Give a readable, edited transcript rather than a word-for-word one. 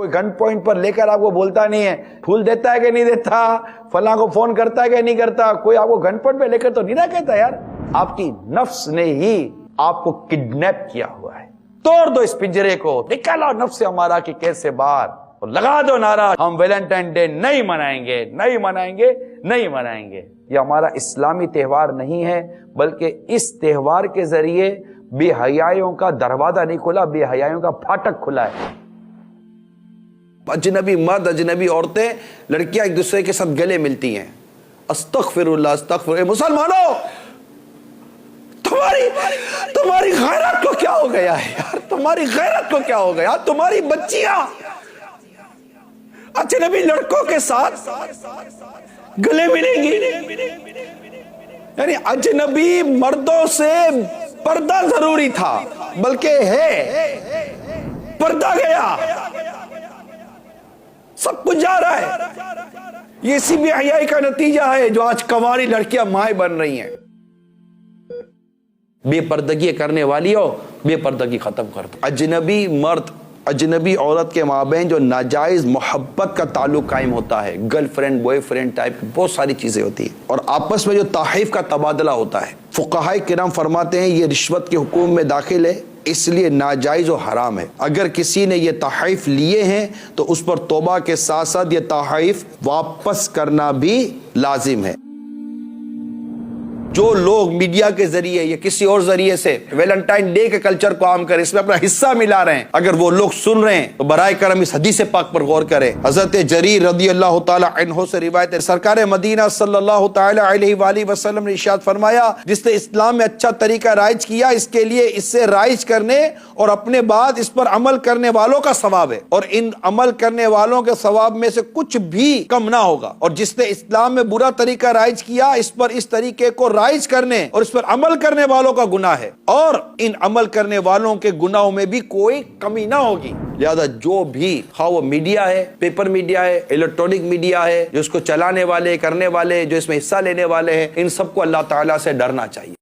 کوئی گن پوائنٹ پر لے کر آپ کو بولتا نہیں ہے، پھول دیتا ہے کہ نہیں دیتا، فلاں کو فون کرتا ہے کہ نہیں کرتا، کوئی آپ کو گن پوائنٹ پہ لے کر تو نہیں نہ کہتا یار. آپ کی نفس نے ہی آپ کو کڈنیپ کیا ہوا ہے. توڑ دو اس پنجرے کو، نکالو نفس ہمارا کی کیسے باہر، اور لگا دو نعرہ ہم ویلنٹائن ڈے نہیں منائیں گے، نہیں منائیں گے، نہیں منائیں گے. یہ ہمارا اسلامی تہوار نہیں ہے، بلکہ اس تہوار کے ذریعے بے حیائیوں کا دروازہ نہیں کھلا، بے حیائیوں کا پھاٹک کھلا ہے. اجنبی مرد، اجنبی عورتیں، لڑکیاں ایک دوسرے کے ساتھ گلے ملتی ہیں. استغفر اللہ، استغفر. اے مسلمانوں، تمہاری غیرت کو کیا ہو گیا ہے یار؟ تمہاری غیرت کو کیا ہو گیا؟ تمہاری بچیاں اجنبی لڑکوں کے ساتھ گلے ملیں گی. یعنی اجنبی مردوں سے پردہ ضروری تھا، بلکہ ہے پردہ گیا، سب کچھ جا رہا ہے. یہ اسی بے حیائی کا نتیجہ ہے جو آج کنواری لڑکیاں مائیں بن رہی ہیں. بے پردگی کرنے والی ہو، بے پردگی ختم کر دو. اجنبی مرد، اجنبی عورت کے مابین جو ناجائز محبت کا تعلق قائم ہوتا ہے، girl friend boy friend type بہت ساری چیزیں ہوتی ہیں، اور آپس میں جو تحائف کا تبادلہ ہوتا ہے، فقہائے کرام فرماتے ہیں یہ رشوت کے حکم میں داخل ہے، اس لیے ناجائز و حرام ہے. اگر کسی نے یہ تحائف لیے ہیں تو اس پر توبہ کے ساتھ ساتھ یہ تحائف واپس کرنا بھی لازم ہے. جو لوگ میڈیا کے ذریعے یا کسی اور ذریعے سے ویلنٹائن ڈے کے کلچر کو عام کریں، اس میں اپنا حصہ ملا رہے ہیں، اگر وہ لوگ سن رہے ہیں تو برائے کرم اس حدیث پاک پر غور کریں. حضرت جریر رضی اللہ تعالی عنہ سے روایت ہے، سرکار مدینہ صلی اللہ تعالی علیہ وآلہ وسلم نے ارشاد فرمایا، جس نے اسلام میں اچھا طریقہ رائج کیا، اس کے لیے اس سے رائج کرنے اور اپنے بعد اس پر عمل کرنے والوں کا ثواب ہے، اور ان عمل کرنے والوں کے ثواب میں سے کچھ بھی کم نہ ہوگا. اور جس نے اسلام میں برا طریقہ رائج کیا، اس پر اس طریقے کو رائج کرنے اور اس پر عمل کرنے والوں کا گناہ ہے، اور ان عمل کرنے والوں کے گناہوں میں بھی کوئی کمی نہ ہوگی. لہذا جو بھی خواہ وہ میڈیا ہے، پیپر میڈیا ہے، الیکٹرونک میڈیا ہے، جو اس کو چلانے والے، کرنے والے، جو اس میں حصہ لینے والے ہیں، ان سب کو اللہ تعالیٰ سے ڈرنا چاہیے.